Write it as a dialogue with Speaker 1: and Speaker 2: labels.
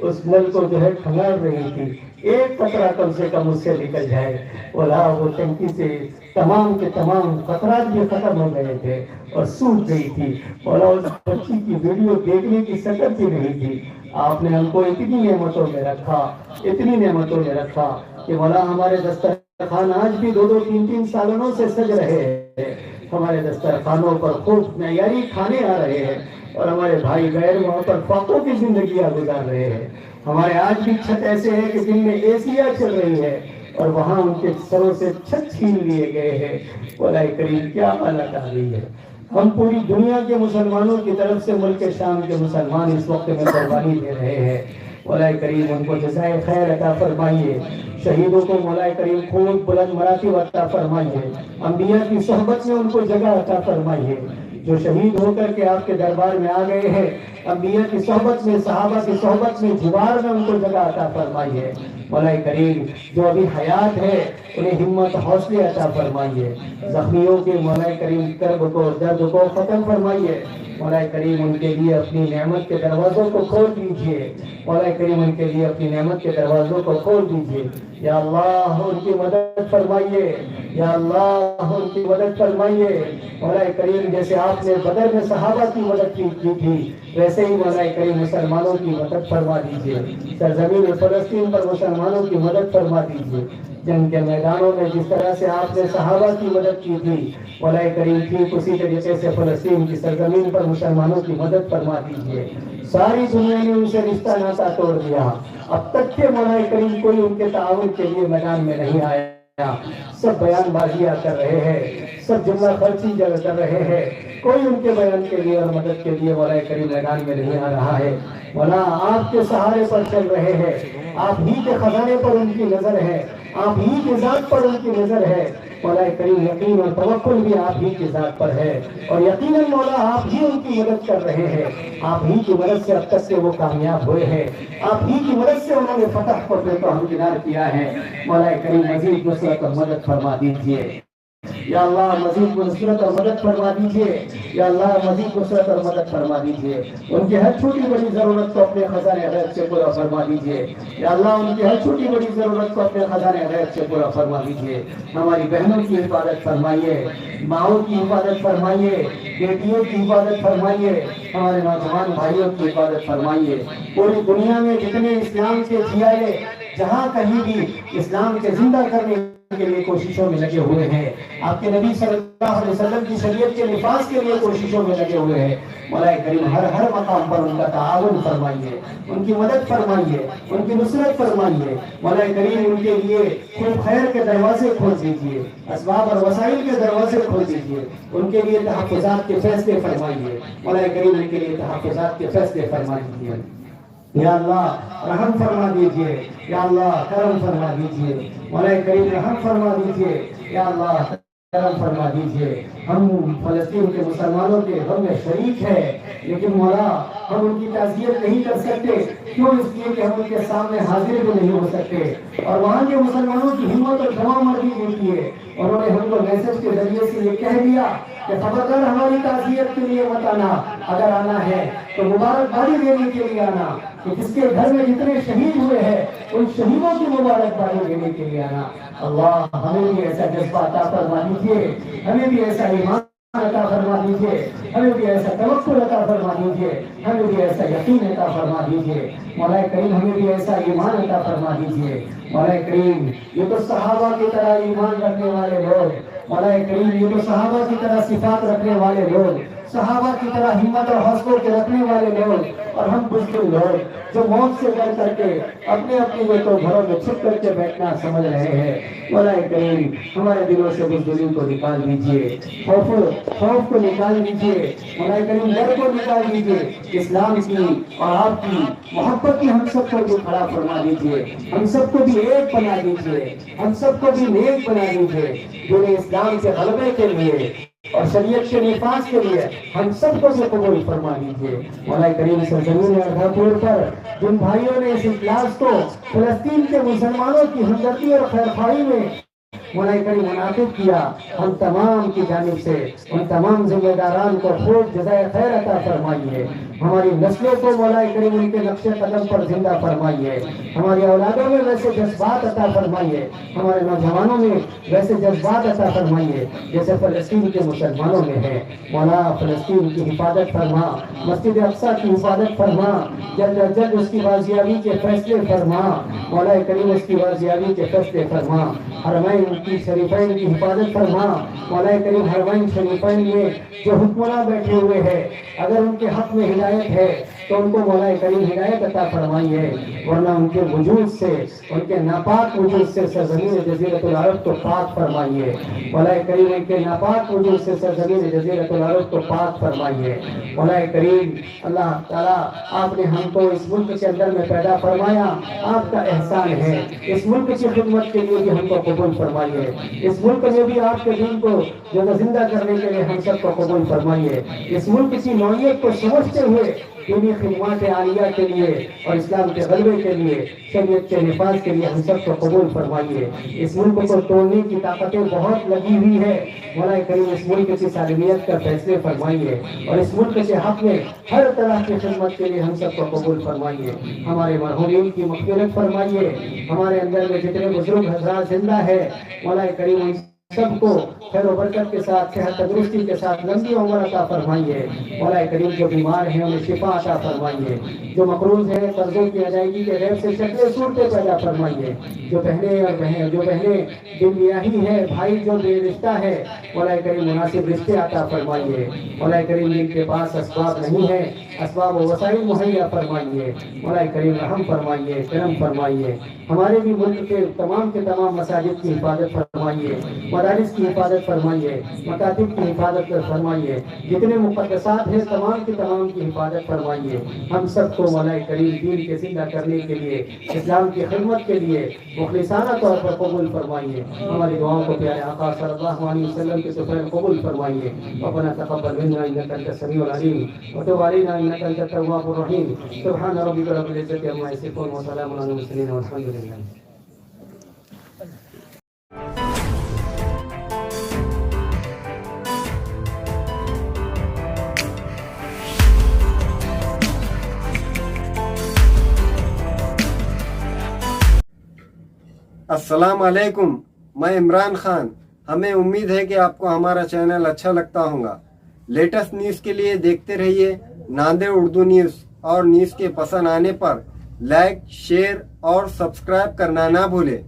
Speaker 1: اس نل کو جو ہے کھنگال رہی تھی، ایک قطرہ کم سے کم اس سے نکل جائے، بولا وہ ٹنکی سے تمام کے تمام قطرات بھی ختم ہو گئے تھے اور سوکھ گئی تھی۔ بولا اس بچی کی ویڈیو دیکھنے کی سکت بھی نہیں تھی۔ آپ نے ہم کو اتنی نعمتوں میں رکھا، اتنی نعمتوں میں رکھا کہ مولا ہمارے دسترخوان آج بھی 2-2 3-3 سالوں سے سج رہے ہیں، ہمارے دسترخوانوں پر خوب معیاری کھانے آ رہے ہیں، اور ہمارے بھائی بہن وہاں پر فاقوں کی زندگیاں گزار رہے ہیں۔ ہمارے آج بھی چھت ایسے ہیں کہ جن میں ایسیاں چل رہی ہے اور وہاں ان کے سروں سے چھت چھین لیے گئے ہیں۔ مولا کریم کیا حالت آ گئی ہے۔ ہم پوری دنیا کے مسلمانوں کی طرف سے ملک شام کے مسلمان اس وقت میں قربانی دے رہے ہیں۔ مولا کریم ان کو جزائے خیر عطا فرمائیے، شہیدوں کو مولا کریم خوب بلند مراتب عطا فرمائیے، انبیاء کی صحبت میں ان کو جگہ عطا فرمائیے۔ جو شہید ہو کر کے آپ کے دربار میں آ گئے ہیں، انبیاء کی صحبت میں، صحابہ کی صحبت میں، جوار میں ان کو جگہ عطا فرمائیے۔ مولا کریم جو ابھی حیات ہے انہیں ہمت حوصلے عطا فرمائیے، زخمیوں کے مولا کریم کرب کو، درد کو ختم فرمائیے۔ مولا کریم ان کے لیے اپنی نعمت کے دروازوں کو کھول دیجئے، مولا کریم ان کے لیے اپنی نعمت کے دروازوں کو کھول دیجئے۔ یا اللہ ان کی مدد فرمائیے، یا اللہ ان کی مدد فرمائیے۔ مولا کریم جیسے آپ نے بدر میں صحابہ کی مدد کی تھی، ویسے ہی مولا کریم مسلمانوں کی مدد فرما دیجئے، سرزمین فلسطین پر مسلمانوں کی مدد فرما دیجئے۔ جنگ کے میدانوں میں جس طرح سے آپ نے صحابہ کی مدد کی تھی، مولا کریم ٹھیک اسی طریقے سے فلسطین کی سرزمین پر مسلمانوں کی مدد فرما دیجئے۔ ساری دنیا نے ان سے رشتہ ناتا توڑ دیا، اب تک کے مولا کریم کوئی ان کے تعاون کے لیے میدان میں نہیں آیا، سب بیان بازیاں کر رہے ہیں، سب جملہ خرچی کر رہے ہیں، کوئی ان کے بیان کے لیے اور مدد کے لیے مولا کریم میدان میں نہیں آ رہا ہے۔ مولا آپ کے سہارے پر چل رہے ہیں، آپ ہی کے خزانے پر ان کی نظر ہے، آپ ہی کی ذات پر ان کی نظر ہے۔ مولا کریم یقین اور توکل بھی آپ ہی کی ذات پر ہے، اور یقیناً مولا آپ ہی ان کی مدد کر رہے ہیں، آپ ہی کی مدد سے اب تک سے وہ کامیاب ہوئے ہیں، آپ ہی کی مدد سے انہوں نے فتح کو ہمکنار کیا ہے۔ مولا کریم مزید نصرت اور مدد فرما دیجیے، یا اللہ مزید نصرت اور مدد فرما دیجئے، یا اللہ مزید نصرت اور مدد فرما دیجئے۔ ان کی ہر چھوٹی بڑی ضرورت کو اپنے خزانے غیب سے پورا فرما دیجئے، یا اللہ ان کی ہر چھوٹی بڑی ضرورت کو اپنے خزانے غیب سے پورا فرما دیجئے۔ ہماری بہنوں کی حفاظت فرمائیے، ماؤں کی حفاظت فرمائیے، بیٹیوں کی حفاظت فرمائیے، ہمارے نوجوان بھائیوں کی حفاظت فرمائیے۔ پوری دنیا میں جتنے اسلام کے جھیالے جہاں کہیں بھی اسلام کے زندہ کرنے کے لیے کوششوں میں لگے ہوئے ہیں، آپ کے نبی صلی اللہ علیہ وسلم کی شریعت کے نفاذ کے لیے کوششوں میں لگے ہوئے ہیں، مولا کریم ہر مقام پر ان کا تعاون فرمائیے، ان کی مدد فرمائیے، ان کی نصرت فرمائیے۔ مولا کریم ان کے لیے خوب خیر کے دروازے کھول دیجیے، اسباب اور وسائل کے دروازے کھول دیجیے، ان کے لیے تحفظات کے فیصلے فرمائیے۔ مولا کریم ان کے لیے تحفظات کے فیصلے فرما دیجیے۔ یا اللہ رحم فرما دیجئے، یا اللہ کرم فرما دیجئے، مولا کریم رحم فرما دیجئے، یا اللہ کرم فرما دیجئے۔ ہم فلسطین کے مسلمانوں کے غم میں شریک ہیں، لیکن مولا ہم ان کی تعزیت نہیں کر سکتے، کیوں؟ اس لیے کہ ہم ان کے سامنے حاضر بھی نہیں ہو سکتے، اور وہاں کے مسلمانوں کی ہمت اور جمع مردی ہوتی ہے، انہوں نے ہم کو میسج کے ذریعے سے یہ کہہ دیا کہ خبردار ہماری تعزیت کے لیے مت آنا، اگر آنا ہے تو مبارکبادی دینے کے لیے آنا، کہ جس کے گھر میں جتنے شہید ہوئے ہیں ان شہیدوں کی مبارکبادی دینے کے لیے آنا۔ اللہ ہمیں بھی ایسا جذبہ عطا فرما دیجیے، ہمیں بھی ایسا ایمان عطا فرما دیجیے، ہمیں بھی ایسا توکل عطا فرما دیجیے، ہمیں بھی ایسا یقین عطا فرما دیجیے۔ مولا کریم ہمیں بھی ایسا ایمان عطا فرما دیجیے۔ مولا کریم یہ تو صحابہ کی طرح ایمان رکھنے والے لوگ، مولا کریم یہ تو صحابہ کی طرح صفات رکھنے والے لوگ، صحابہ کی طرح ہمت اور حوصلوں کے رکھنے والے لوگ، اور ہم بزدل لوگ جو موت سے ڈر کر کے اپنے تو گھروں میں چھپ کر کے بیٹھنا سمجھ رہے ہیں۔ مولا کریم ہمارے دلوں سے بزدلی کو نکال دیجیے، خوف کو نکال دیجیے، مولا کریم ڈر کو نکال دیجیے، اسلام کی اور آپ کی محبت کی ہم سب کو بھی کھڑا فرما دیجیے، ہم سب کو بھی ایک بنا دیجیے، ہم سب کو بھی نیک بنا دیجیے، دین اسلام کے غلبے کے لیے اور شریعت کے نفاذ کے لیے ہم سب کو بھی قبول فرما دیجیے۔ مولا کریم سرزمین اردھاپور پر جن بھائیوں نے اس اجلاس کو فلسطین کے مسلمانوں کی ہمدردی اور خیرخواہی میں مولا کریم منعقد کیا، ہم تمام کی جانب سے ان تمام ذمہ داران کو خوب جزائے خیر عطا فرمائیے۔ ہماری نسلوں کو مولا کریم ان کے نقش قدم پر زندہ فرمائیے، ہماری اولادوں میں ویسے جذبات عطا فرمائیے، ہمارے نوجوانوں میں ویسے جذبات عطا فرمائیے جیسے فلسطین کے مسلمانوں میں ہے۔ مولا فلسطین کی حفاظت فرما، مسجد اقصی کی حفاظت فرما، جلد از جلد اس کی بازیابی کے فیصلے فرما، مولا کریم اس کی بازیابی کے فیصلے فرما، حرمین کی شریفین کی حفاظت فرما، مولا کریم حرمین شریفین میں جو حکمراں بیٹھے ہوئے ہیں اگر ان کے حق میں ہدایت ہے تو ان کو مولا کریم ہدایت عطا فرمائیے، ورنہ ان کے وجود سے، ان کے ناپاک وجود سے سرزمین جزیرۃ العرب کو پاک فرمائیے، مولا کریم ان کے ناپاک وجود سے سرزمین جزیرۃ العرب کو پاک فرمائیے۔ مولا کریم اللہ تعالیٰ آپ نے ہم کو اس ملک کے اندر میں پیدا فرمایا، آپ کا احسان ہے، اس ملک کی خدمت کے لیے بھی ہم کو قبول فرمائیے، اس ملک میں بھی آپ کے دین کو زندہ کرنے کے لیے ہم سب کو قبول فرمائیے، اس ملک کی نوعیت کو سمجھتے ہوئے دینی خدمات عالیہ کے لیے اور اسلام کے غلبے کے لیے، شریعت کے نفاذ کے لیے ہم سب کو قبول فرمائیے۔ اس ملک کو توڑنے کی طاقتیں بہت لگی ہوئی ہے، مولا کریم اس ملک کی سالمیت کا فیصلے فرمائیے اور اس ملک کے حق میں ہر طرح کی خدمت کے لیے ہم سب کو قبول فرمائیے۔ ہمارے مرحومین کی مغفرت فرمائیے، ہمارے اندر میں جتنے بزرگ حضرات زندہ ہے مولا کریم سب کو خیر و برکت کے ساتھ، صحت تندرستی کے ساتھ لمبی عمر عطا فرمائیے۔ مولا کریم جو بیمار ہیں انہیں شفا عطا فرمائیے، جو مقروض ہیں قرضوں کی ادائیگی کے غیب سے شکلیں صورتیں پیدا فرمائیے، جو بہنیں دل بیاہی ہے، بھائی جو بے رشتہ ہے مولا کریم مناسب رشتے عطا فرمائیے۔ مولا کریم جن کے پاس اسباب نہیں ہے اسباب و وسائل مہیا فرمائیے، مولا کریم رحم فرمائیے، کرم فرمائیے۔ ہمارے بھی ملک کے تمام مساجد کی حفاظت فرمائیے، مدارس کی حفاظت فرمائیے، مکاتب کی حفاظت فرمائیے، جتنے مقدسات ہیں تمام کی حفاظت فرمائیے۔ ہم سب کو مولا کریم دین کے زندہ کرنے کے لیے، اسلام کی خدمت کے لیے مخلصانہ طور پر قبول فرمائیے۔ ہماری دعاؤں کو پیارے آقا صلی اللہ علیہ وسلم کے طفیل قبول فرمائیے۔ ربنا تقبل منا انك انت السميع العليم وتب علينا انك انت التواب الرحيم۔ سبحان ربك رب العزة عما يصفون وسلام على المرسلين والحمد لله۔
Speaker 2: السلام علیکم، میں عمران خان۔ ہمیں امید ہے کہ آپ کو ہمارا چینل اچھا لگتا ہوگا۔ لیٹسٹ نیوز کے لیے دیکھتے رہیے ناندیڑ اردو نیوز، اور نیوز کے پسند آنے پر لائک، شیئر اور سبسکرائب کرنا نہ بھولیں۔